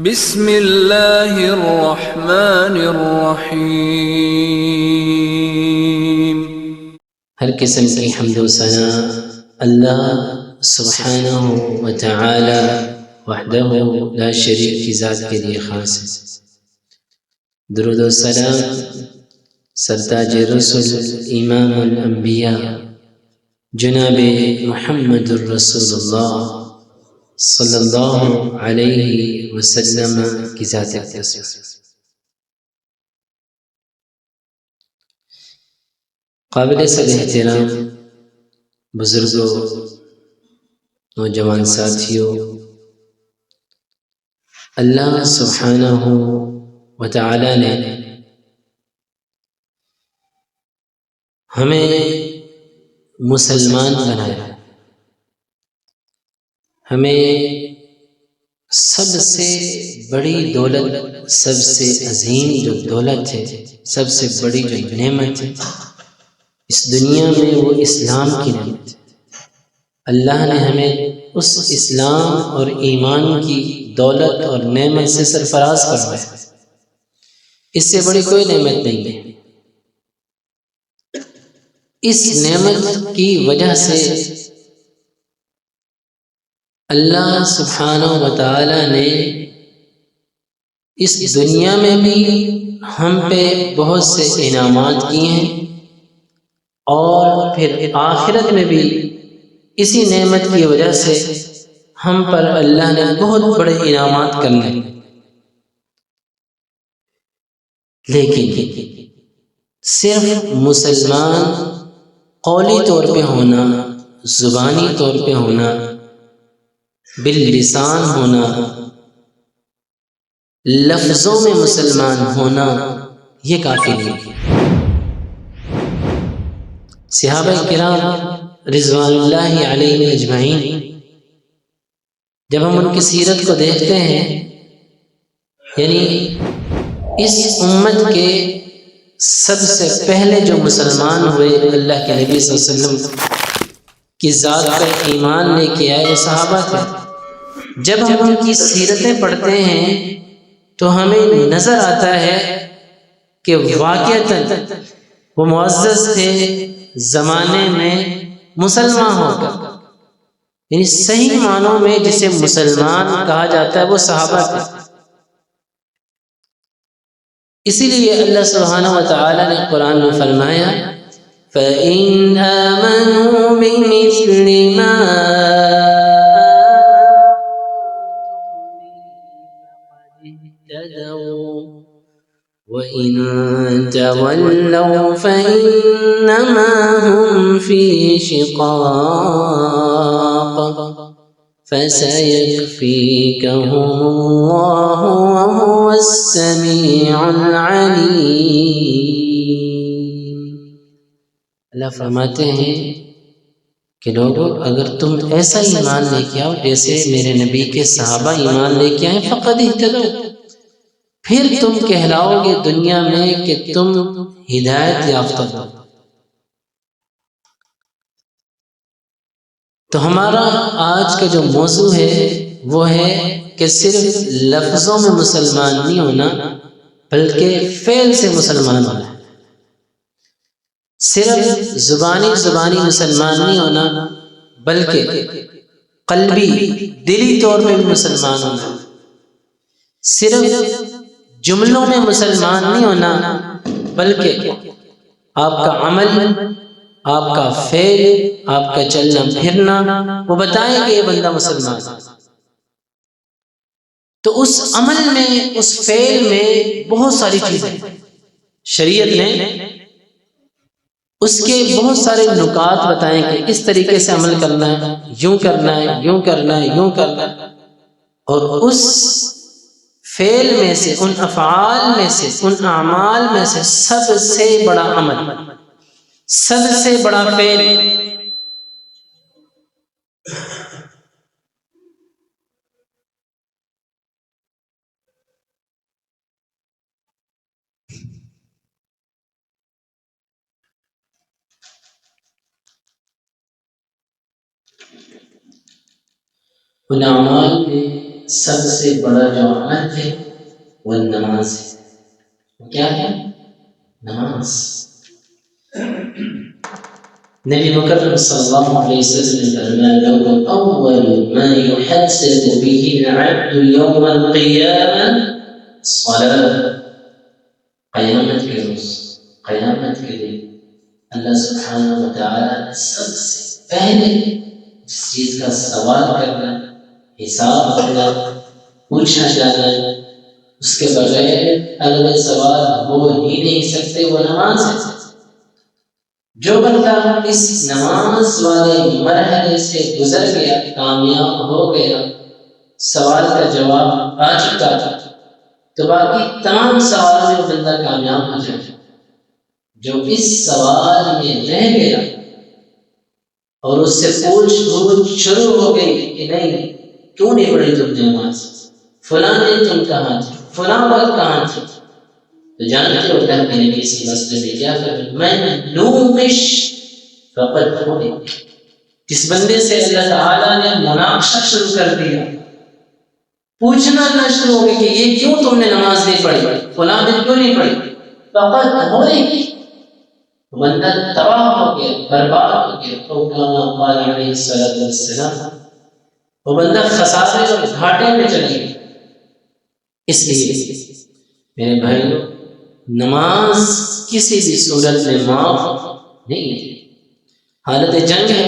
بسم اللہ الرحمن الرحیم۔ ہر قسم کی حمد و ثنا اللہ سبحانہ و تعالی وحدہ لا شریک کی ذات کے لیے خاص ہے۔ درود و سلام سرتاج رسل امام الانبیاء جناب محمد الرسول اللہ صلی اللہ علیہ وسلم کی ذات اقدس۔ قابل صد احترام بزرگوں، نوجوان ساتھیوں، اللہ سبحانہ و تعالی نے ہمیں مسلمان بنایا۔ ہمیں سب سے بڑی دولت، سب سے عظیم جو دولت ہے، سب سے بڑی جو نعمت ہے اس دنیا میں، وہ اسلام کی نعمت ہے۔ اللہ نے ہمیں اس اسلام اور ایمان کی دولت اور نعمت سے سرفراز فرمایا۔ اس سے بڑی کوئی نعمت نہیں ہے۔ اس نعمت کی وجہ سے اللہ سبحانہ و تعالی نے اس دنیا میں بھی ہم پہ بہت سے انعامات کیے ہیں، اور پھر آخرت میں بھی اسی نعمت کی وجہ سے ہم پر اللہ نے بہت بڑے انعامات کرنے۔ لیکن صرف مسلمان قولی طور پہ ہونا، زبانی طور پہ ہونا، باللسان ہونا، لفظوں میں مسلمان ہونا، یہ کافی نہیں۔ صحابہ کرام رضوان اللہ علیہم اجمعین، جب ہم ان کی سیرت کو دیکھتے ہیں، یعنی اس امت کے سب سے پہلے جو مسلمان ہوئے، اللہ کے نبی صلی اللہ علیہ وسلم کی ذات پر ایمان لے کے آئے، وہ صحابہ تھے۔ جب ہم ان کی سیرتیں پڑھتے ہیں تو ہمیں نظر آتا ہے کہ واقعتاً وہ معزز تھے زمانے میں مسلمان ہو کر، یعنی صحیح معنوں میں جسے مسلمان کہا جاتا ہے وہ صحابہ تھے۔ اسی لیے اللہ سبحانہ و تعالی نے قرآن میں فرمایا فَإِنْ آمَنُوا بِمِثْلِ مَا وَإِن تَوَلَّوْا فَإِنَّمَا هُمْ فِي شِقَاقٍ فَسَيَكْفِيكَهُمُ اللَّهُ وَهُوَ السَّمِيعُ الْعَلِيمُ۔ اللہ فرماتے ہیں کہ لوگوں، اگر تم ایسا ایمان لے کے آؤ جیسے میرے نبی کے صحابہ ایمان لے کے آئے، فقد اہتدوا، پھر تم کہلاؤ گے دنیا میں کہ تم ہدایت یافتہ ہو۔ تو ہمارا آج کا جو موضوع ہے وہ ہے کہ صرف لفظوں میں مسلمان نہیں ہونا، بلکہ فعل سے مسلمان ہونا۔ صرف زبانی مسلمان نہیں ہونا، بلکہ قلبی دلی طور پہ بھی مسلمان ہونا۔ صرف جملوں میں مسلمان نہیں ہونا، بلکہ آپ کا عمل، آپ کا فعل، آپ کا چلنا پھرنا وہ بتائیں کہ یہ بندہ مسلمان ہے۔ تو اس عمل میں، اس فعل میں بہت ساری چیزیں شریعت نے اس کے بہت سارے نکات بتائیں کہ اس طریقے سے عمل کرنا ہے، یوں کرنا ہے، یوں کرنا ہے، یوں کرنا ہے۔ اور اس فعل میں سے، ان افعال میں سے، ان اعمال میں سے سب سے بڑا عمل، سب سے بڑا فعل ان اعمال میں سب سے بڑا جو عمل ہے وہ نماز ہے۔ وہ کیا ہے؟ نماز۔ نبی مکرم صلی اللہ علیہ وسلم نے فرمایا اول ما يحاسب به العبد يوم القيامة الصلاة۔ قیامت کے روز، قیامت کے دن اللہ سبحانہ و تعالیٰ سب سے پہلے جس چیز کا سوال کرنا، حساب کرنا، پوچھنا جانا، اس کے بغیر اگلے سوال ہو ہی نہیں سکتے، وہ نماز ہے۔ جو بندہ اس نماز والے مرحلے سے گزر گیا، کامیاب ہو گیا، سوال کا جواب آ چکا تھا، تو باقی تمام سوالوں میں بندہ کامیاب ہو جائے۔ جو اس سوال میں رہ گیا اور اس سے پوچھ گچھ شروع ہو گئی کہ نہیں کیوں نہیں پڑھی تم نے نماز، فلاں دن تم کہاں تھے، فلاں وقت کہاں تھے، تو جانتے ہو اللہ کے نبی اسی مسئلے میں کیا فرمایا، من نومش فقد خلق۔ جس بندے سے اللہ تعالیٰ نے مناقشہ شروع کر دیا، پوچھنا نہ شروع ہو گیا کہ یہ کیوں تم نے نماز نہیں پڑھی، فلاں دن کیوں نہیں پڑھی، فقد خلق، بندہ تباہ ہو گیا، برباد ہو گیا۔ تو کما قال علیہ الصلوۃ والسلام، وہ بندہ خسارے اور گھاٹے میں چلے گیا۔ اس لیے میرے بھائیوں، نماز کسی بھی صورت میں معاف نہیں ہے۔ حالت جنگ ہے،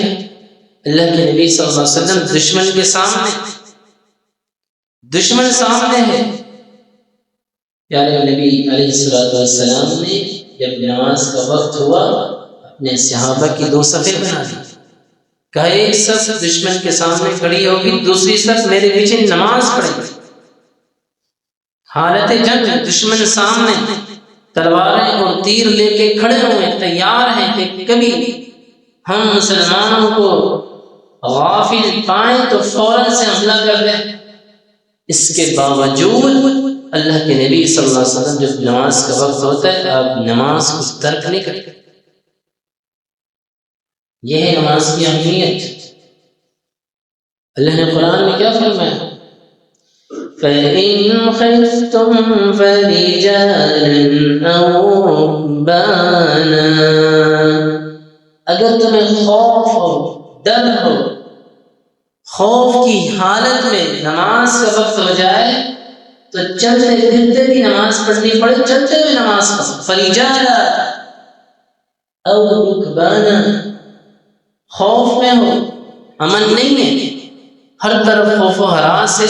اللہ کے نبی صلی اللہ علیہ وسلم دشمن کے سامنے، دشمن سامنے ہے، پیارے نبی علیہ الصلوۃ والسلام نے جب نماز کا وقت ہوا اپنے صحابہ کی دو صفیں بنا دی، کہا ایک صف دشمن کے سامنے کھڑی ہوگی، دوسری صف میرے پیچھے نماز پڑھے گی۔ حالت جنگ، دشمن سامنے تلواریں اور تیر لے کے کھڑے ہوئے تیار ہیں کہ کبھی ہم مسلمانوں کو غافل پائیں تو فوراً سے حملہ کر دیں۔ اس کے باوجود اللہ کے نبی صلی اللہ علیہ وسلم جب نماز کا وقت ہوتا ہے آپ نماز کو ترک نہیں کرتے۔ یہ ہے نماز کی اہمیت۔ اللہ نے قرآن میں کیا فرمایا، فَإِنْ خِفْتُمْ فَرِجَالًا أَوْ رُكْبَانًا، اگر تمہیں خوف ہو، ڈر ہو، خوف کی حالت میں نماز کا وقت ہو جائے تو چلتے پھرتے بھی نماز پڑھنی پڑے، چلتے ہوئے نماز پڑھو، فَرِجَالًا أَوْ رُكْبَانًا، خوف میں ہو، امن نہیں ہے، ہر طرف خوف و ہراس ہے،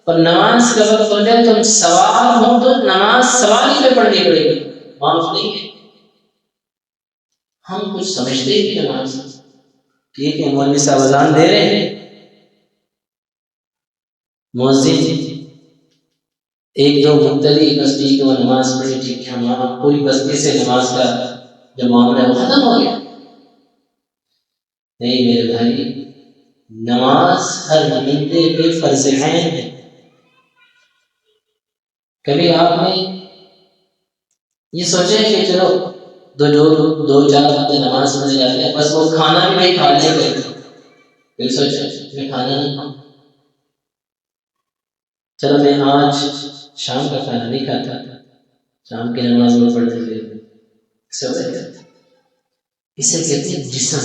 اور نماز کا وقت ہو جائے تم سوار ہو تو نماز سواری پہ پڑھنی پڑے گی، معاف نہیں ہے۔ ہم کچھ سمجھتے ہی نماز، ٹھیک ہے مولوی صاحب اذان دے رہے ہیں، مؤذن ایک دو مبتدی بستی کو نماز پڑھی، ٹھیک ہے ہم پوری بستی سے نماز کا جو معاملہ ہے وہ ختم ہو گیا۔ نہیں میرے بھائی، نماز ہر بندے پہ فرض عین ہے۔ کبھی آپ نے یہ سوچا ہے کہ چلو دو چار بندے نماز پڑھنے جاتے ہیں، بس وہ کھانا بھی نہیں کھا لے گئے، پھر سوچا میں کھانا نہیں کھاؤں، چلو میں آج شام کا کھانا نہیں کھاتا، شام کی نماز میں پڑھتے ہوئے اسے کہتے ہیں جسم۔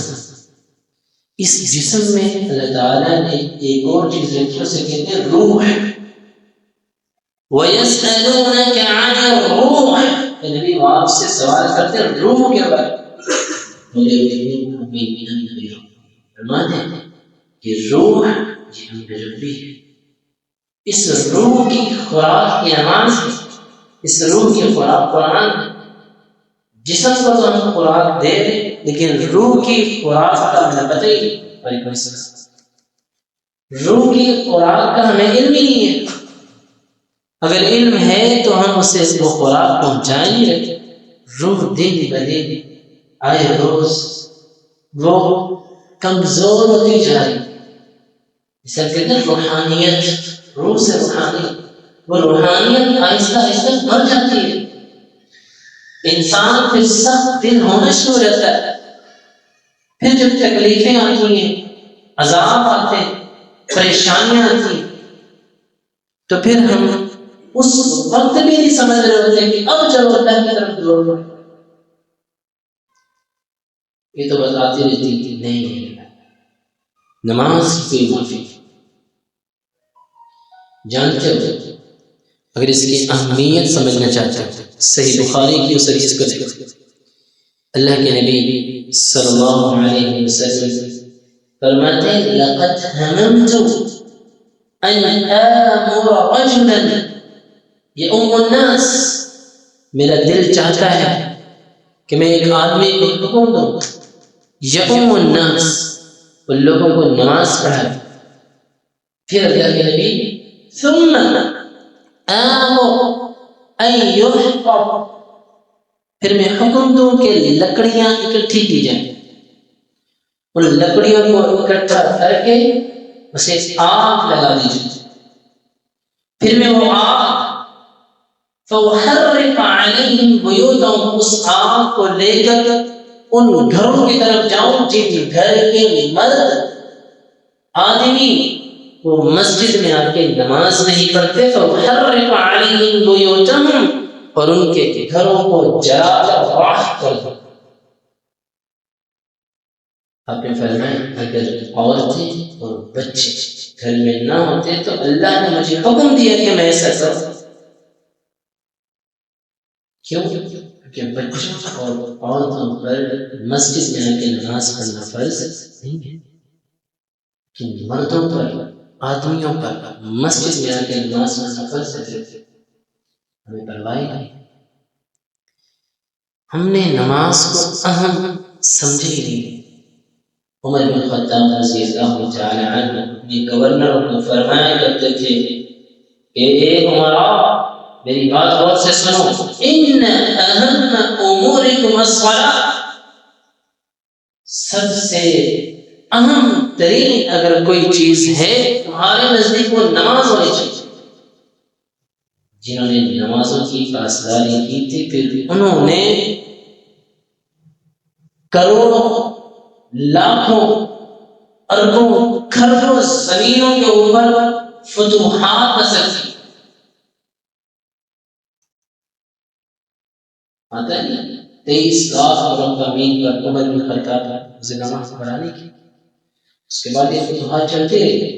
اس جسم میں اللہ تعالیٰ نے ایک اور چیز رکھی، اسے کہتے ہیں روح۔ وَيَسْأَلُونَكَ عَنِ الرُّوحِ، نبی آپ سے سوال کرتے ہیں روح کے بارے میں۔ فرماتے ہیں کہ روح یہ ہم پہ ربی ہے، اس روح کی خوراک کی نماز ہے، اس روح کی خوراک قرآن ہے۔ جسم کو تو ہم خوراک دے دیں لیکن روح کی خوراک کا ہمیں پتہ ہی نہیں، روح کی خوراک کا ہمیں علم ہی نہیں ہے۔ اگر علم ہے تو ہم اسے وہ خوراک پہنچائیں گے۔ روح دن بدن آئے روز وہ کمزور ہوتی جا رہی، جسے کہتے ہیں روحانیت، روح سے روحانیت، وہ روحانیت آہستہ آہستہ مر جاتی ہے۔ انسان پھر سخت دل ہونا شروع ہو جاتا ہے، پھر جب تکلیفیں آتی ہیں، عذاب آتے ہیں، پریشانیاں آتی ہیں، تو پھر ہم اس وقت بھی نہیں سمجھ رہے ہوتے کہ اب چلو اللہ کی طرف دوڑ پڑے. یہ تو بتاتی رہتی کہ نہیں نماز کی کوئی معافی. جانتے ہو اگر اس کی اہمیت سمجھنا چاہتے ہو صحیح بخاری کی اس حدیث کو دیکھو. اللہ کے نبی صلی اللہ علیہ وسلم فرماتے ہیں لقد هممت ان آمر رجلا یؤم الناس، میرا دل چاہتا ہے کہ میں ایک آدمی کو حکم دوں یؤم الناس، ان لوگوں کو نماز پڑھائے. پھر اللہ کے نبی ثم آمر ان يحطب، پھر میں حکم دوں کہ لکڑیاں اکٹھی کی جائیں. ان لکڑیوں کو اکٹھا کر کے اسے آگ لگا دیجیے. پھر میں وہ آگ فَأُحَرِّقَ عَلَيْهِمْ بُيُوتَهُمْ، اس آگ کو لے کر ان گھروں کی طرف جاؤں جن گھر کے مرد آدمی وہ مسجد میں آ کے نماز نہیں پڑھتے. فَأُحَرِّقَ عَلَيْهِمْ بُيُوتَهُمْ، اور ان کے گھروں کو جلا کر راکھ کر دو. آپ نے فرمایا اگر عورتیں اور بچے گھر میں نہ ہوتے تو اللہ نے مجھے حکم دیا کہ میں ایسا کروں. کیوں؟ کہ بچوں اور عورتوں پر مسجد میں آ کے نماز پڑھنا فرض نہیں ہے، کہ مردوں پر آدمیوں پر مسجد میں آ کے نماز پڑھنا فرض ہے. ہمیں پرواہ نہیں، ہم نے نماز کو اہم سمجھے ہی نہیں. عمر بن خطاب رضی اللہ تعالی عنہ اپنے گورنر کو فرمایا کرتے تھے کہ اے عمرا میری بات غور سے سنو، ان اہم امورکم الصلاۃ، سب سے اہم ترین اگر کوئی چیز ہے تمہارے نزدیک وہ نماز ہونی چاہیے. جنہوں نے نمازوں کی پاسداری کی تھی پھر انہوں نے کروڑوں لاکھوں اربوں کھربوں زمینوں کے اوپر فتوحات حاصل کی. آتا ہے 23 لاکھ مربع میل پر عمر بن خطاب نماز پڑھانے کی. اس کے بعد یہ فتوحات چلتے رہے.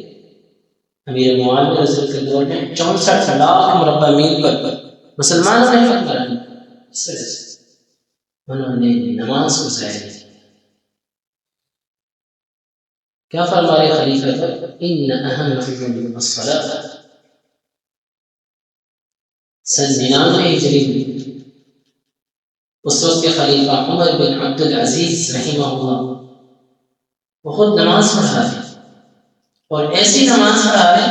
امیر معاویہ رضی اللہ کے دور میں 64 لاکھ مربع میل پر مسلمانوں نے فتح کرائی. اس طرح سے انہوں نے نماز کو ضائع کیا. کیا فرما رہے خلیفہ پر ان اہم امورکم الصلاۃ. سن 99 ہجری میں اس وقت کے خلیفہ عمر بن عبد العزیز رحمہ اللہ وہ خود نماز پڑھا رہے اور ایسی نماز پڑھا رہے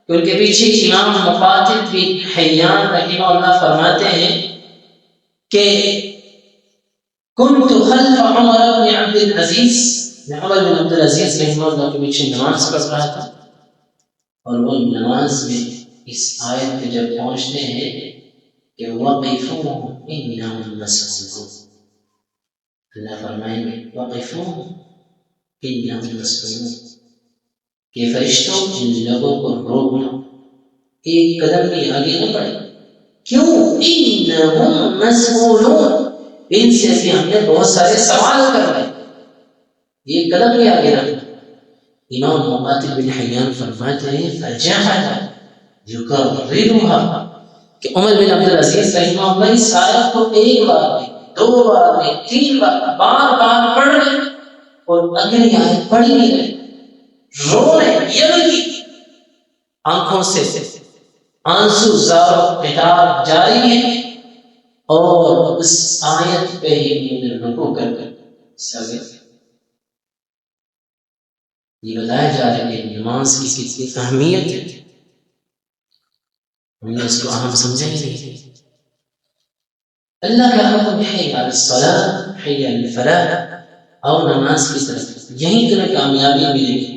کہ ان کے پیچھے امام مقاتل بن حیان رحمہ اللہ فرماتے ہیں کہ کنت خلف عمر بن عبد العزیز، میں عمر بن عبد العزیز رحمہ اللہ کے پیچھے نماز پڑھ رہا تھا اور وہ نماز میں اس آیت پہ جب پہنچتے ہیں کہ وَقِفُوهُمْ إِنَّهُمْ مَسْئُولُونَ، اللہ فرمائیں گے وَقِفُوهُمْ إِنَّهُمْ مَسْئُولُونَ کہ فرشتوں ان لوگوں کو روک لو، ایک قدم بھی آگے نہ بڑھے. کیوں؟ إِنَّهُمْ مَسْئُولُونَ، ان سے بھی ہم نے بہت سارے سوال کر رہے، یہ قدم بھی آگے نہ بڑھے. امام مقاتل بن حیان فرماتے ہیں فَجَعَلَ يُكَرِّرُهَا کہ عمر بن عبد العزیز رحمہ اللہ اس آیت کو ایک بار میں، 2 بار میں، 3 بار بار بار پڑھ رہے اور اگلی آیت پڑھی نہیں رہے، رو رہے. یہ آنکھوں سے آنسو زار قطار جاری ہے اور اس آیت پہ ہی انہوں نے رکوع کر سکے. یہ بتایا جا رہا ہے کہ نماز کی کتنی اہمیت ہے، ہم نے اس کو اہم سمجھا ہی نہیں. اللہ کا حکم ہے حی علی الصلاۃ حی علی الفلاح، اور نماز کی طرف یہیں تمہیں کامیابی ملے گی.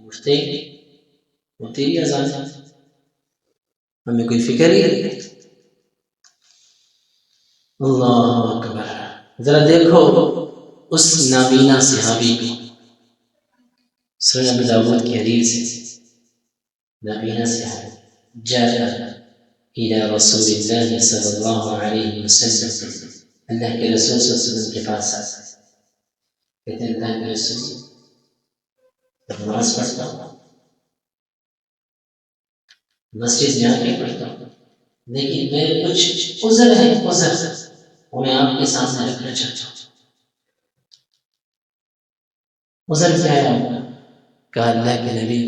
اٹھتے وہ تیری اذان ہے، ہمیں کوئی فکر ہی نہیں. اللہ اکبر. ذرا دیکھو اس نابینا صحابی کو، سنن ابی داؤد کی حدیث ہے، نابینا صحابی جاء إلى رسول الله صلی اللہ علیہ وسلم، اللہ کے رسول صلی اللہ علیہ وسلم کے پاس آتا، کہتے ہیں اللہ کے رسول نماز پڑھتا ہوں، مسجد جا کے پڑھتا ہوں، لیکن میرے کچھ عذر ہے، عذر وہ میں آپ کے سامنے رکھنا چاہتا ہوں۔ عذر کیا ہے آپ کا؟ کہا اللہ کے نبی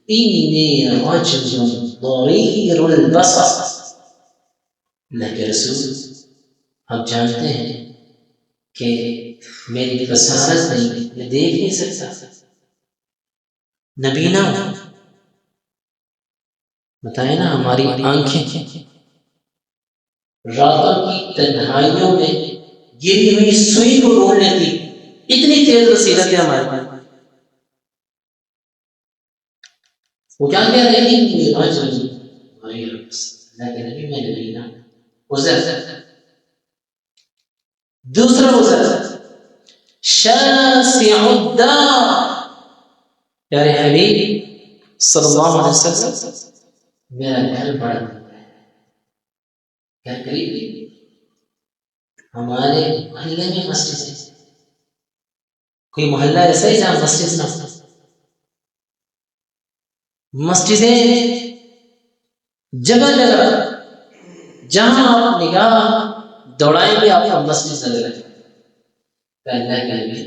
انی رجل ضریر البصر، اللہ کے رسول آپ جانتے ہیں کہ میری بصارت نہیں، میں دیکھ نہیں سکتا، نبینا ہوں، بتائیں نا ہماری آنکھیں راتوں کی تنہائیوں میں گری ہوئی سوئی کو ڈھونڈ لیتی، اتنی تیز بصیرت ہے ہماری۔ وہ کیا کہہ رہے ہیں کہ اللہ کے نبی میں نبی نا عذر۔ دوسرا عذر شاسع الدار، پیارے حبیب صلی اللہ علیہ وسلم میرا گھر بڑا گھر قریب، ہمارے محلے میں مسجد ہے، کوئی محلہ ایسا ہی جہاں مسجد نہ ہو، مسجدیں جگہ جگہ، جہاں آپ نگاہ دوڑائیں گے آپ کو مسجد نظر آئے گا، اللہ کے نبی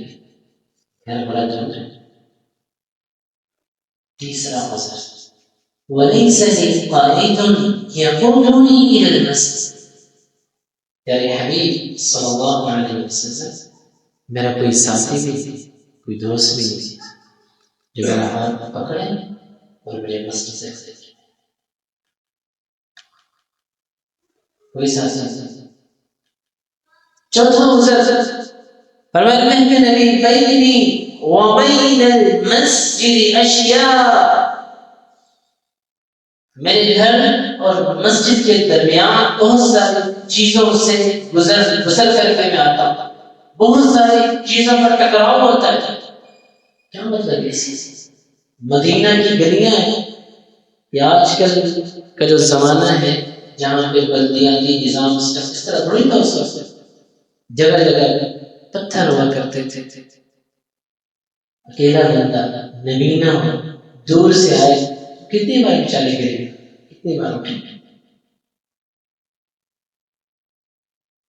گھر بڑا جگہ۔ تیسرا عذر وَلَيْسَ لِي قَائِدٌ يَقُودُنِي إِلَى الْمَسْجِدِ، پیارے حبیب صلی اللہ علیہ وسلم میرا کوئی ساتھی بھی نہیں، کوئی دوست بھی نہیں جو میرا ہاتھ پکڑے اور میرے مسجد سے لے جائے، کوئی ساتھی نہیں۔ چوتھا عذر فرمایا اللہ کے نبی بینی وبین المسجد اشیاء، میرے گھر اور مسجد کے درمیان بہت ساری چیزوں سے گزر کر کے میں آتا ہوں، بہت ساری چیزوں پر ٹکراؤ ہوتا ہے۔ کیا مطلب ہے اس سے؟ مدینہ کی گلیاں ہیں یا آج کل کا جو زمانہ ہے جہاں پہ بلدیاتی نظام اس طرح تھوڑی تھا، اس وقت جگہ جگہ پتھر ہوا کرتے تھے، اکیلا بندہ نبینا ہو دور سے آئے کتنی بار چلے گئے، کتنی بار اٹھے،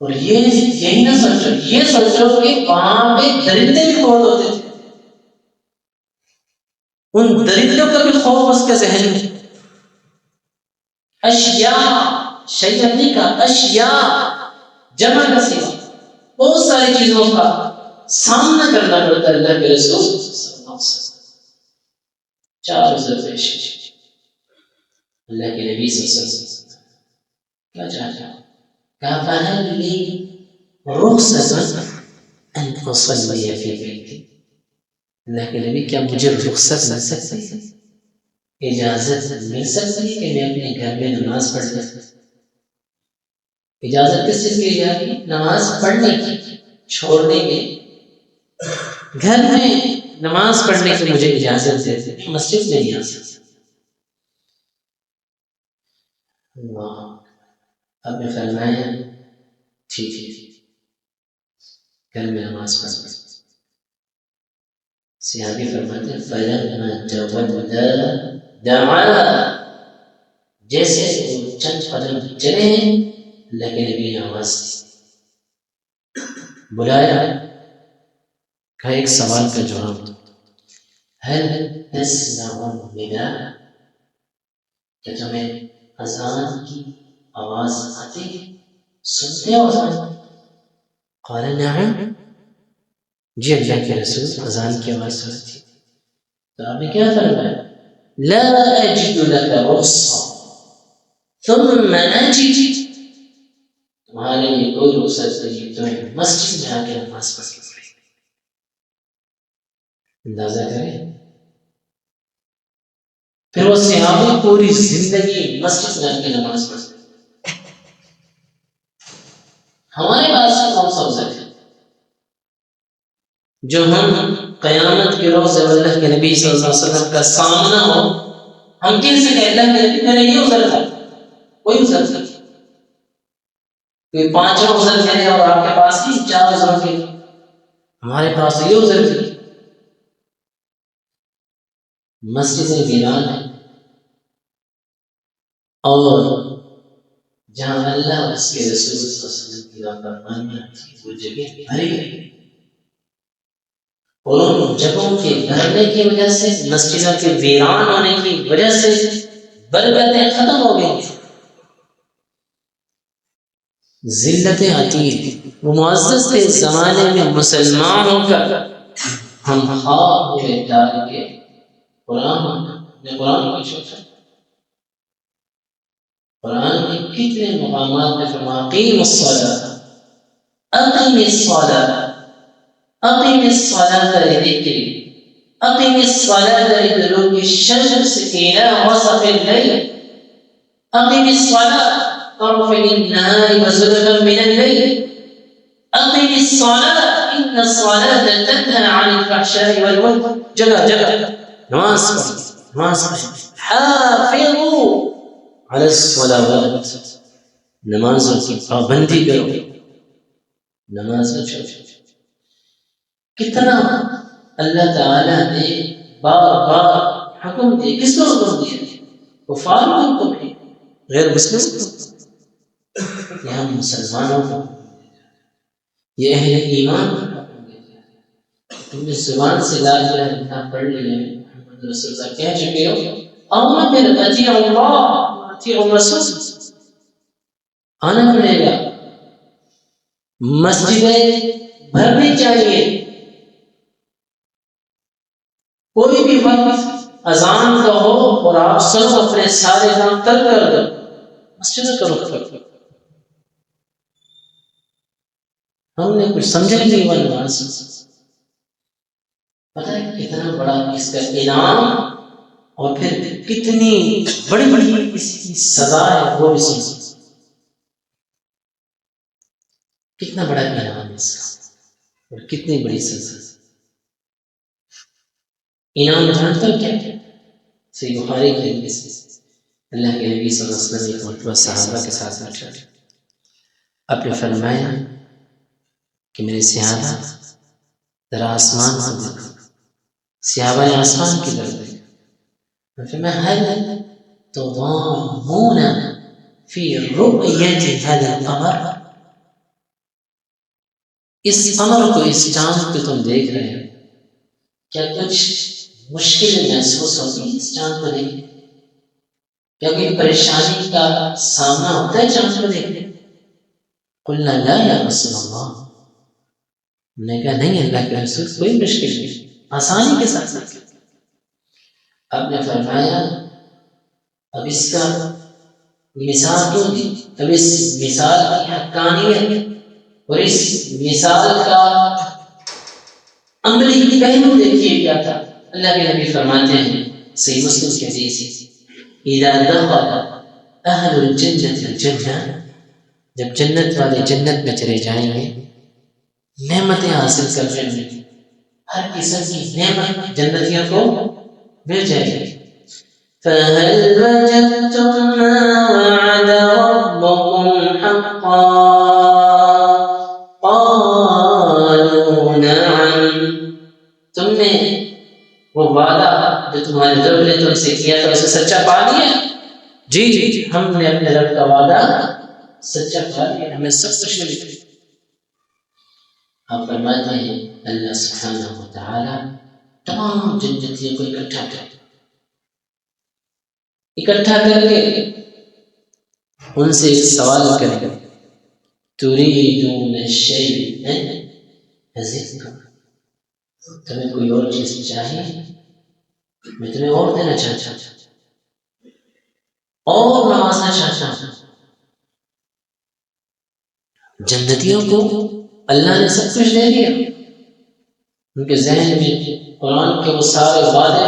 اور یہی نہ سوچو، یہ سوچو کہ وہاں پہ درندے بھی بہت ہوتے تھے، ان درندوں کا بھی خوف اس کے ذہن میں۔ اشیاء شیطانی کا اشیاء جمع کا صیغہ، بہت ساری چیزوں کا سامنا کرنا پڑتا ہے اللہ کے رسول صلی اللہ علیہ وسلم۔ چار عذر پیش اللہ کے نبی صلی اللہ علیہ وسلم کیا چاہتا ہے؟ کہا فَهَلْ لِي رُخْصَةٌ أَنْ أُصَلِّيَ فِي بَيْتِي، اللہ کے نبی کیا مجھے رخصت مل سکتی ہے، اجازت مل سکتی ہے کہ میں اپنے گھر میں نماز پڑھ لوں؟ اجازت کس چیز کی جائے گی؟ نماز پڑھنے کی، چھوڑنے کی، گھر میں نماز پڑھنے کی مجھے اجازت دے دے، مسجد میں نہیں آ سکتا۔ اب نے فرمایا ٹھیک ہے گھر میں نماز پڑھ۔ صحابی فرماتے ہیں فَلَمَّا تَوَلَّى دَعَا، جیسے وہ چند قدم چلے اللہ کے نبی نے آواز بلایا، کہا ایک سوال کا جواب دو، هل تسمع النداء، کہ تمہیں اذان کی آواز آتی ہے، سنتے ہو اذان؟ قال نعم، جی اللہ کے رسول اذان کی آواز سنتی، تو آپ نے کیا فرمایا؟ لا اجد لك رخصة ثم اجد، تمہارے لیے کوئی رخصت نہیں، تمہیں مسجد میں آ کے نماز پڑھنی پڑے گی۔ اندازہ کریں، پھر وہ صحابی پوری زندگی مسجد میں آ کے نماز پڑھتے۔ ہمارے پاس کون سا عذر ہے جو ہم قیامت کے روز اللہ کے نبی صلی اللہ علیہ وسلم کا سامنا ہو ہم کہہ سکیں اللہ کے نبی میرا یہ عذر تھا، کوئی عذر نہیں، کوئی 5 عذر تھے اور آپ کے پاس ہی 4 عذر تھے، ہمارے پاس یہ عذر تھی۔ مسجد ویران ہے اور جہاں اللہ اور اس کے رسول صلی اللہ علیہ وسلم کی فرمانیاں تھی وہ جگہ بھری گئی، اور ان جگہوں کے بھرنے کی وجہ سے، مسجدوں کے ویران ہونے کی وجہ سے برکتیں ختم ہو گئی، ذلتیں آتی ہیں۔ وہ معزز تھے زمانے میں مسلمان ہو کر ہم خواب ہوئے ڈال کے قرآن کو چھوڑا۔ قرآن میں کتنے مقامات میں فرمایا اقیم الصلاۃ اقیم الصلاۃ اقیم الصلاۃ لذکری اقیم الصلاۃ لدلوک الشمس الى غسق الليل اقیم الصلاۃ طرفي النهار وزلفا من الليل اقیم الصلاۃ ان الصلاۃ تنهى عن الفحشاء والمنکر۔ جگہ جگہ نماز پڑھیں، حافظوا علی الصلوات، نمازوں کی پابندی کرو، نماز نہ چھوڑو۔ کتنا اللہ تعالیٰ نے بار بار حکم دیا، کس کو حکم دیا؟ کفار کو حکم دیا، غیر مسلم کو، یہ ہم مسلمانوں کو، یہ اہل ایمان کو حکم دیا۔ تم نے زبان سے لا الہ الا اللہ پڑھ لیا، محمد رسول اللہ کہہ چکے ہو، اور پھر اطیعوا اللہ اطیعوا الرسول، آنا پڑے گا۔ مسجدیں بھرنی چاہیے، کوئی بھی وقت اذان کا ہو اور آپ سب اپنے سارے کام ترک کر دو، مسجد کا رخ کرو۔ ہم نے کچھ سمجھا نہیں وہ نماز، پتہ ہے کتنا بڑا اس کا انعام اور پھر کتنی بڑی بڑی اس کی سزا ہے، وہ بھی سن کتنا بڑا انعام ہے اس کا اور کتنی بڑی سزا۔ انعام جانتا کیا؟ صحیح بخاری کے حدیث اللہ کے نبی صلی اللہ علیہ وسلم ایک مرتبہ صحابہ کے ساتھ بیٹھے، آپ نے فرمایا کہ میرے صحابہ ذرا آسمان کو دیکھو۔ صحابہ نے آسمان کی طرف دیکھا، فرمایا هل تضامون فی رؤیت هذا القمر، اس قمر کو، اس چاند کو تم دیکھ رہے ہو، کیا کچھ مشکل محسوس ہوتی اس چاند کو دیکھنے؟ کیا کوئی پریشانی کا سامنا ہوتا ہے چاند کو دیکھنے؟ قلنا لا یا رسول اللہ، ہم نے کہا نہیں اللہ کے رسول، کوئی مشکل نہیں، آسانی کے ساتھ ساتھ۔ آپ نے فرمایا اب اس کا مثال کیوں دی؟ اب اس مثال کی حقانیت اور اس مثال کا عملی پہلو دیکھیے کیا تھا۔ اللہ کے نبی فرماتے ہیں صحیح مسلم کی حدیث اذا دخل اہل الجنت الجنہ، جب جنت والے جنت میں چلے جائیں گے، نعمتیں حاصل کرنے میں ہر قسم کی نعمت جنتیوں کو مل جائے گی۔ فَهَلْ وَجَدْتُم مَّا وَعَدَ رَبُّكُمْ حَقًّا قَالُوا نَعَمْ، تم نے وہ وعدہ جو تمہارے رب نے تم سے کیا تھا اسے سچا پا لیا؟ جی ہم نے اپنے رب کا وعدہ سچا پا لیا، ہمیں سب کچھ مل گیا۔ آپ فرماتے ہیں اللہ سبحانہ و تعالی تمام جنتیوں کو اکٹھا کر کے ان سے ایک سوال کرے، تُرِيدُونَ شَيْئًا أَزِدْكُمْ، تمہیں کوئی اور چیز چاہیے میں تمہیں اور دینا چاہتا ہوں، اور نوازنا چاہتا ہوں۔ جنتیوں کو اللہ نے سب کچھ دے دیا، ان کے ذہن میں قرآن کے وہ سارے وعدے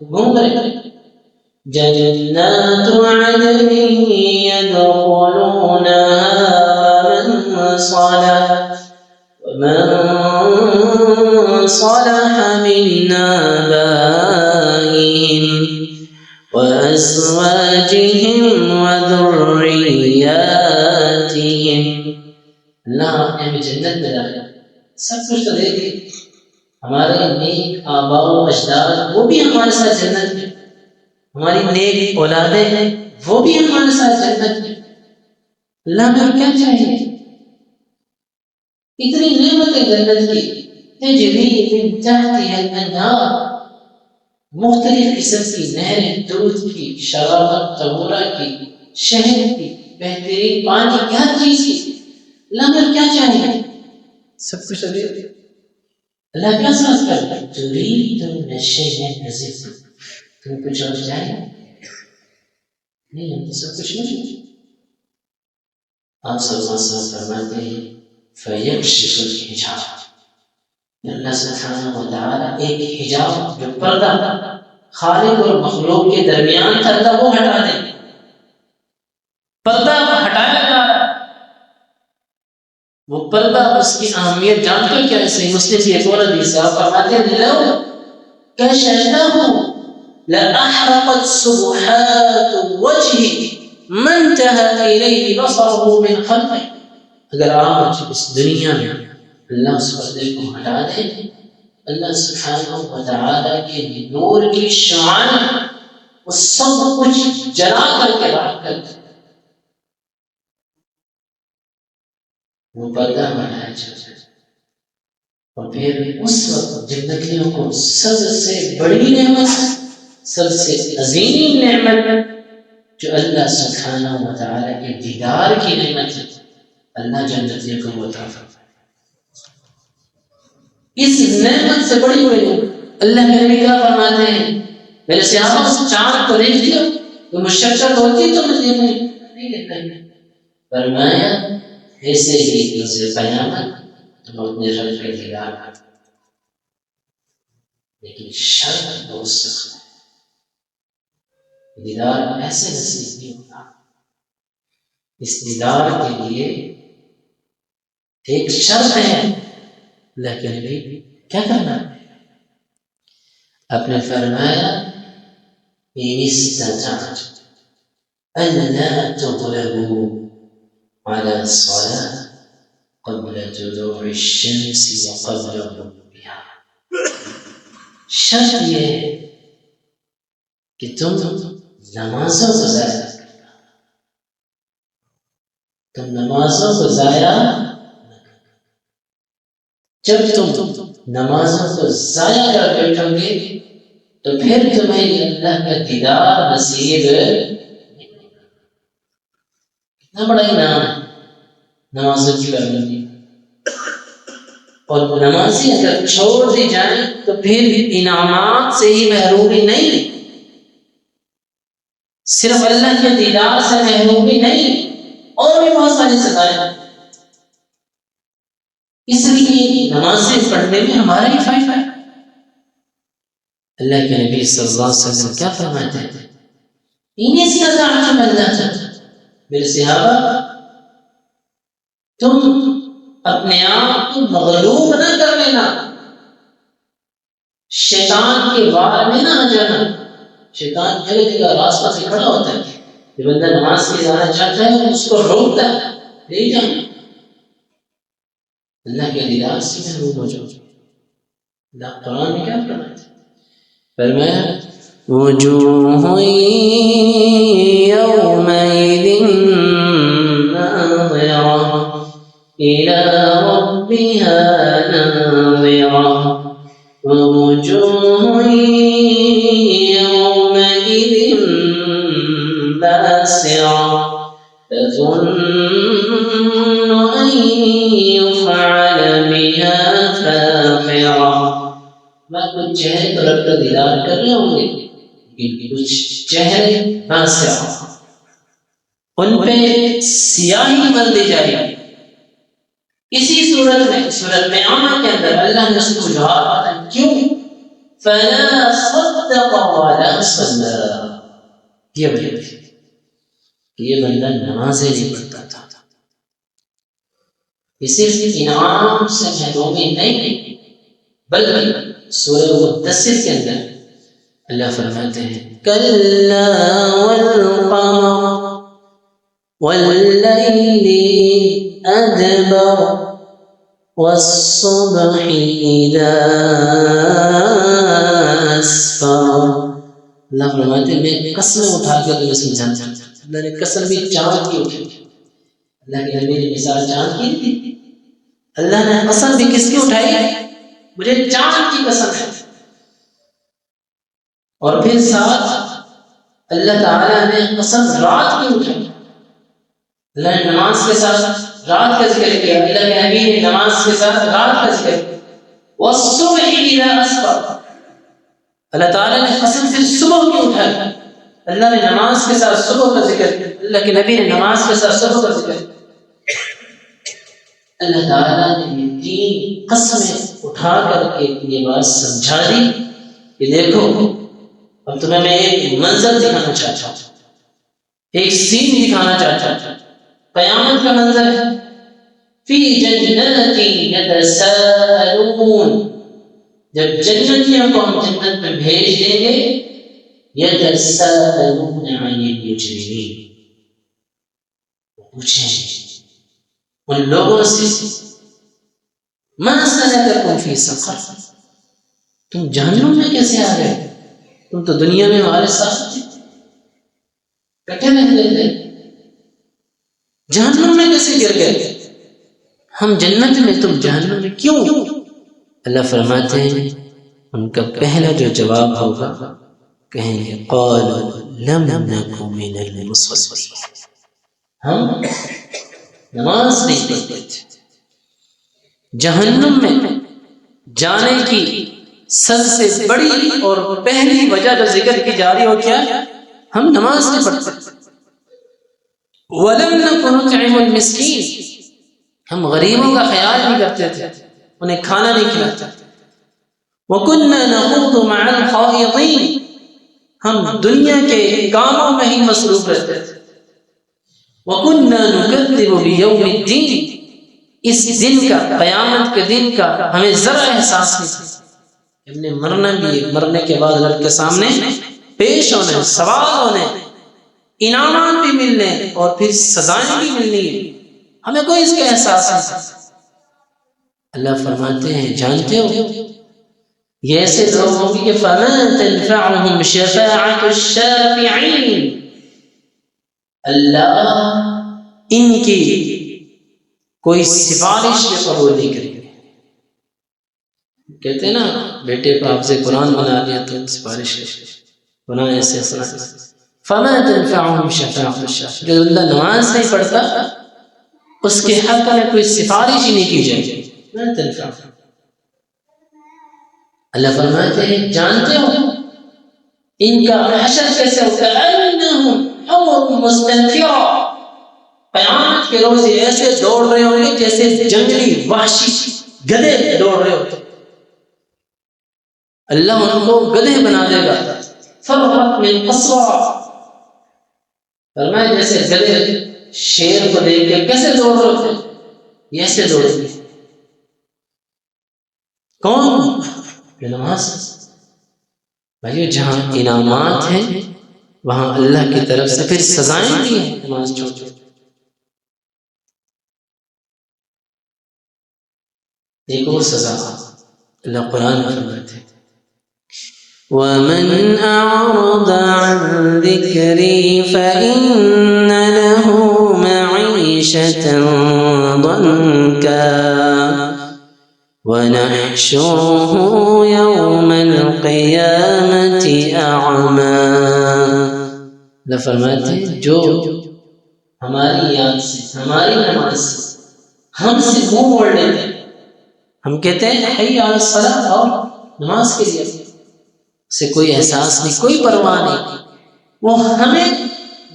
گھوم رہے، جنات عدن يدخلونها ومن صلح من آبائهم وأزواجهم وذرياتهم. اللہ نے ہمیں جنت میں ڈالا، سب کچھ تو دے دی، ہمارے نیک آباء و اجداد وہ بھی ہمارے ساتھ جنت میں، ہماری نیک اولادیں ہیں وہ بھی ہمارے ساتھ جنت میں. اللہ میں کیا چاہیے؟ اتنی نعمتیں جنت کی، تجری من تحتها الانہار، مختلف قسم کی نہریں، دودھ کی، شرابت طہورہ کی، شہد کی، بہترین پانی کی، ہر چیز کی. اللہ میں کیا چاہیے؟ سب کچھ دے دے. اللہ کیا ساز کر رہا ہے؟ تريدون شيئا أزيدكم. تم کچھ اور چاہیے؟ نہیں، ہم تو سب کچھ نہیں. آپ صلی اللہ علیہ وسلم فرماتے ہیں فَيَكْشِفُ الْحِجَابَ، اللہ سبحانہ و تعالیٰ ایک حجاب جو پردہ خالق اور مخلوق کے درمیان تھا اللہ وہ ہٹا دیں. پردہ ہٹایا جا رہا ہے. وہ پردہ، اس کی اہمیت جانتے ہو کیا؟ صحیح مسلم کی ایک اور حدیث ہے، آپ فرماتے ہیں لو کشفناه لأحرقت سبحات وجهه ما انتهى إليه بصره من خلقه. اگر آج اس دنیا میں اللہ اس پردے کو ہٹا دے، اللہ سبحانہ و تعالیٰ کے نور کی شعاع وہ سب کچھ جلا کر کے راہ کر دے. وہ پردہ ہٹایا جاتا ہے. اور پھر اس وقت جنتیوں کو سب سے بڑی نعمت، سب سے عظیم نعمت جو اللہ سبحانہ و تعالیٰ کے دیدار کی نعمت ہے، اللہ جنتیوں کو عطا فرمائے. اس نعمت سے بڑی کوئی نہیں. اللہ کے نبی کیا فرماتے ہیں؟ میرے صحابہ اس چاند کو دیکھ لیا تو مشقت ہوتی تو مجھے نہیں دیکھتا. فرمایا ایسے ہی روز قیامت تم اپنے رب کا دیدار کرو، لیکن شرط بہت سخت ہے. دیدار ایسے نصیب نہیں ہوتا. اس دیدار کے لیے ایک شرط ہے. اللہ کے نبی کیا کرنا ہے؟ اپنے فرمایا إن استطعتم ألا تغلبوا على الصلاة قبل طلوع الشمس وقبل غروبها. شرط یہ ہے کہ تم نمازوں کو ضائع نہ کرنا. تم نمازوں کو ضائع نہ کرنا. جب تم نمازوں کو ضائع کر بیٹھو گے تو پھر تمہیں اللہ کا دیدار نصیب. کتنا بڑا انعام ہے نمازوں کی پابندی. اور نمازی اگر چھوڑ دی جائیں تو پھر انعامات سے ہی محرومی نہیں، صرف اللہ کے دیدار سے محرومی نہیں، اور بھی بہت ساری سزائیں. اس لیے نمازیں پڑھنے میں ہمارا ہی فائدہ ہے. اللہ کے نبی صلی اللہ علیہ وسلم کیا فرماتے ہیں؟ ان استطعتم اللہ تعالی، میرے صحابہ تم اپنے آپ کو مغلوب نہ کر لینا، شیطان کے وار میں نہ آ جانا. شیطان جگہ جگہ راستہ سے کھڑا ہوتا ہے، یہ بندہ نماز کے جانا چاہتا ہے اس کو روکتا ہے، نہیں جانا. اللہ کے دیدار سے محروم ہو جاؤ. اللہ قرآن میں کیا فرماتے ہیں؟ فرمایا وجوہ یومئذ ناظرہ إلى ربها ناظرة ووجوه يومئذ باسرة تظن أن يفعل بها فاقرة. میں کچھ چہرے تو رب کا دیدار کر رہے ہوں گے لیکن کچھ چہرے باسرة، ان پہ سیاہی مل دی جائے گی. اسی صورت میں سورۃ قیامت کے اندر اللہ نے اس کو جواب آتا ہے کیوں؟ فلا صدق ولا صلى. یہ وجہ تھی کہ یہ بندہ نمازیں نہیں پڑھتا تھا. یہ صرف انعام سے محرومی نہیں بلکہ سورہ مدثر کے اندر اللہ فرماتے ہیں کلا والقمر واللیل ادبر والصبح اذا اسفر. اللہ فرماتے ہیں میں قسم اٹھا کر تمہیں سمجھانا چاہتا ہوں. اللہ نے قسم بھی چاند کی اٹھائی. اللہ کے نبی نے مثال چاند کی تھی. اللہ نے قسم بھی کس کی اٹھائی؟ مجھے چاند کی قسم ہے. اور پھر ساتھ اللہ تعالیٰ نے قسم رات کی اٹھائی. اللہ نے نماز کے ساتھ رات کا ذکر کیا. اللہ کے نبی نے نماز کے ساتھ رات کا ذکر کیا. والصبح اذا اسفر. اللہ تعالیٰ نے قسم پھر صبح کی اٹھائی. اللہ نے نماز کے ساتھ صبح کا ذکر کیا. اللہ کے نبی نے نماز کے ساتھ صبح کا ذکر کیا. اللہ تعالیٰ نے یہ تین قسمیں اٹھا کر کے یہ بات سمجھا دی کہ دیکھو اب تمہیں میں ایک منظر دکھانا چاہتا ہوں, ایک سین دکھانا چاہتا ہوں. قیامت کا منظر ہے. فی جنات یتساءلون. جب جنتیوں کو ہم جنت میں بھیج دیں گے یتساءلون عن المجرمین, پوچھیں ان لوگوں سے ما سلککم فی سقر, تم جہنم میں کیسے آ گئے؟ تم تو دنیا میں ہمارے ساتھ تھے, کٹھے رہتے تھے, جہنم میں کیسے گر گئے؟ ہم جنت میں تم جہنم میں کیوں؟ اللہ فرماتے ہیں ان کا پہلا جو جواب ہوگا کہیں گے قالوا لم نک من المصلین, ہم نماز نہیں پڑھتے تھے. جہنم میں جانے کی سب سے بڑی اور پہلی وجہ جو ذکر کی جا رہی ہو کیا ہے؟ ہم نماز نہیں پڑھتے. وَلَمْ نَكُ نُطْعِمُ الْمِسْكِينَ, ہم غریبوں کا خیال نہیں کرتے تھے, انہیں کھانا نہیں کھلاتے. وَكُنَّا نَخُوضُ مَعَ الْخَائِضِينَ, ہم دنیا کے کاموں میں ہی مصروف رہتے تھے. وَكُنَّا نُكَذِّبُ بِيَوْمِ الدِّينِ, اس دن کا, قیامت کے دن کا ہمیں ذرا احساس نہیں تھا. ہم نے مرنا بھی ہے, مرنے کے بعد رب کے سامنے پیش ہونے, سوال ہونے, انعامات بھی ملنے اور پھر سزائیں بھی ملنی ہے, ہمیں کوئی اس کا احساس نہیں تھا. اللہ فرماتے ہیں جانتے ہو یہ ایسے لوگ ہوں گے کہ فَمَا تَنْفَعُهُمْ شَفَاعَةُ الشَّافِعِينَ, اللہ ان کی کوئی سفارش میں قبول نہیں کرے گی. کہتے ہیں نا بیٹے کو آپ سے قرآن بنا لیا تو سفارش بنا ایسے ایسے. فما تنفعهم شفاعة الشافعين, جو اللہ نماز نہیں پڑھتا اس کے حق میں کوئی سفارش ہی نہیں کی جائے گی. ما تنفعهم. اللہ فرماتے ہیں جانتے ہو ان کا حشر کیسے ہوتا ہے؟ انہم حمر مستنفرہ, قیامت کے روز ایسے دوڑ رہے ہوں گے جیسے جنگلی وحشی گدھے دوڑ رہے ہوتے. اللہ ان کو گدھے بنا دے گا. فرت من قصوى, فرمایا جیسے گدھے شیر کو دیکھ کے کیسے دوڑ رہے ہوتے ایسے دوڑ رہے. کون؟ یہ نماز. بھائیو جہاں انعامات ہیں وہاں اللہ کی طرف سے پھر سزائیں بھی ہیں. نماز چھوڑ ایک اور سزا اللہ قرآن میں فرماتے ہیں وَمَنْ أَعْرَضَ عَنْ ذِكْرِي فَإِنَّ لَهُ مَعِيشَةً ضَنْكًا وَنَحْشُرُهُ يَوْمَ الْقِيَامَةِ أَعْمَى. اللہ فرماتے ہیں جو ہماری یاد سے, ہماری نماز سے ہم سے منہ موڑ لیتے ہیں, ہم کہتے ہیں حی علی الصلاۃ اور نماز کے لیے, اسے کوئی احساس نہیں, کوئی پرواہ نہیں, وہ ہمیں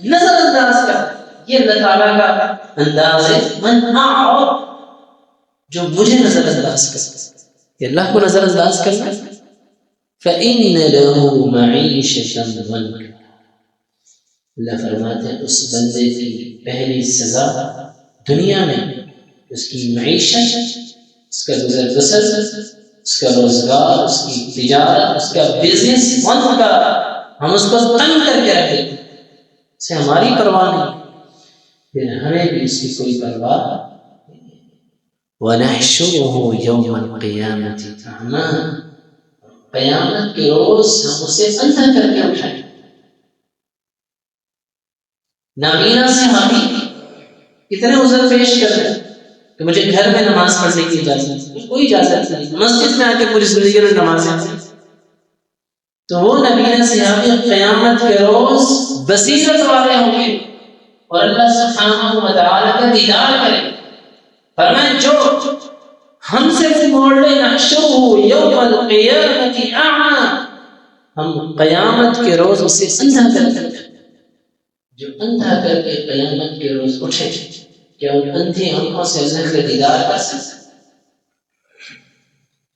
نظر انداز کرتا. یہ اللہ تعالیٰ کا انداز ہے من اعرض, جو مجھے نظر انداز کرتا. کہ اللہ کو نظر انداز کرنا فإن له معيشة ضنكا. اللہ فرماتے ہیں اس بندے کی پہلی سزا دنیا میں اس کی معیشت, اس کا گزر بسر اس کا روزگار، اس کی تجارت، اس کا بزنس بند کا، ہم اس کو تنگ کر کے رکھے، اسے ہماری پرواہ نہیں، پھر ہمیں بھی اس کی کوئی پرواہ نہیں۔ وَنَحْشُرُهُ يَوْمَ الْقِيَامَةِ أَعْمَىٰ، قیامت کے روز ہم اسے اندھا کر کے اٹھائیں۔ نابینا سے ہم کتنے عذر پیش کر رہے ہیں کہ مجھے گھر میں نماز پڑھنے کی اجازت نہیں، کوئی اجازت نہیں، مسجد میں آ کے پوری زندگی میں نماز پڑھیں، تو وہ نبینا صحابی قیامت کے روز بصیرت والے ہوں گے اور اللہ سبحانہ و تعالیٰ کا دیدار کریں۔ فرمائیں جو ہم سے موڑ لے، نحشرہ یوم القیامت اعمیٰ، ہم قیامت کے روز اسے اندھا کر دیں۔ جو اندھا کر کے قیامت کے روز اٹھے، کیا ان اندھی آنکھوں سے اللہ کا دیدار کر سکتا؟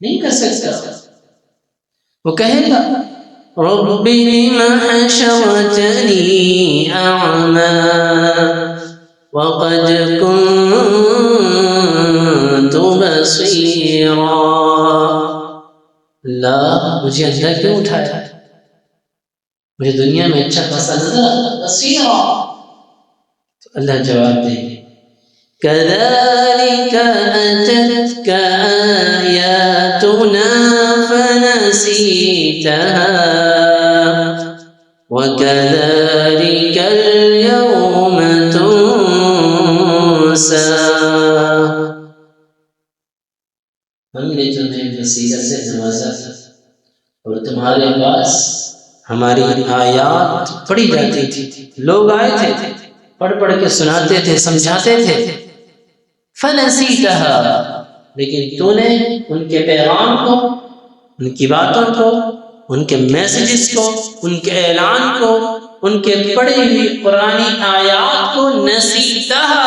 نہیں کر سکتا۔ وہ کہے گا رب لم حشرتنی اعمیٰ وقد كنت بصیرا، اللہ مجھے اندھا کیوں اٹھایا؟ مجھے دنیا میں اچھا خاصا نظر بصیرا۔ تو اللہ جواب دیں گے كذلك أتتك آياتنا فنسيتها وكذلك اليوم تنسى، ہم نے تمہیں بصیرت سے نوازا تھا اور تمہارے پاس ہماری آیات پڑھی جاتی تھی، لوگ آئے تھے پڑھ پڑھ کے سناتے تھے، سمجھاتے تھے، فنسیتها، لیکن تو نے ان کے پیغام کو، ان کی باتوں کو، ان کے میسیجز کو، ان کے اعلان کو، ان کے پڑھی ہوئی قرآنی آیات کو نسیتها،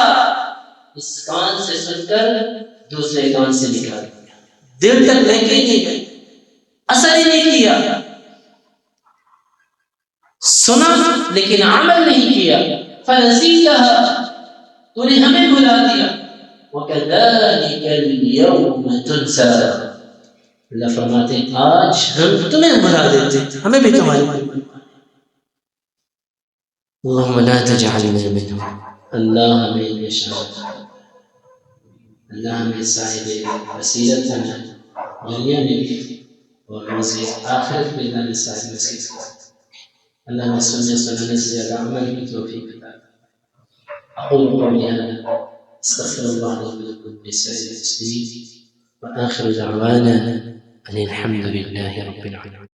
اس کان سے سن کر دوسرے کان سے نکال دیا، دل تک لے کے نہیں گئی، اثر ہی نہیں کیا، سنا لیکن عمل نہیں کیا، فنسیتها، تو نے ہمیں بھلا دیا، وَكَذَلِكَ الْيَوْمَ تُنْسَى، اللہ فرماتے ہیں آج ہم تمہیں بھلا دیتے ہیں، ہمیں بھی تمہاری اللہم لا تجعلنا منهم، اللہ ہمیں شامل، اللہ ہمیں صاحب بصیرت بنا، دنیا میں بھی اور روز آخرت میں اللہ نے صاحب بصیرت، اللہ نے سننے سے زیادہ عمل کی توفیق عطا۔ اقول قولی هذا استغفر الله لي ولكم ولسائر المسلمين وآخر دعوانا أن الحمد لله رب العالمين۔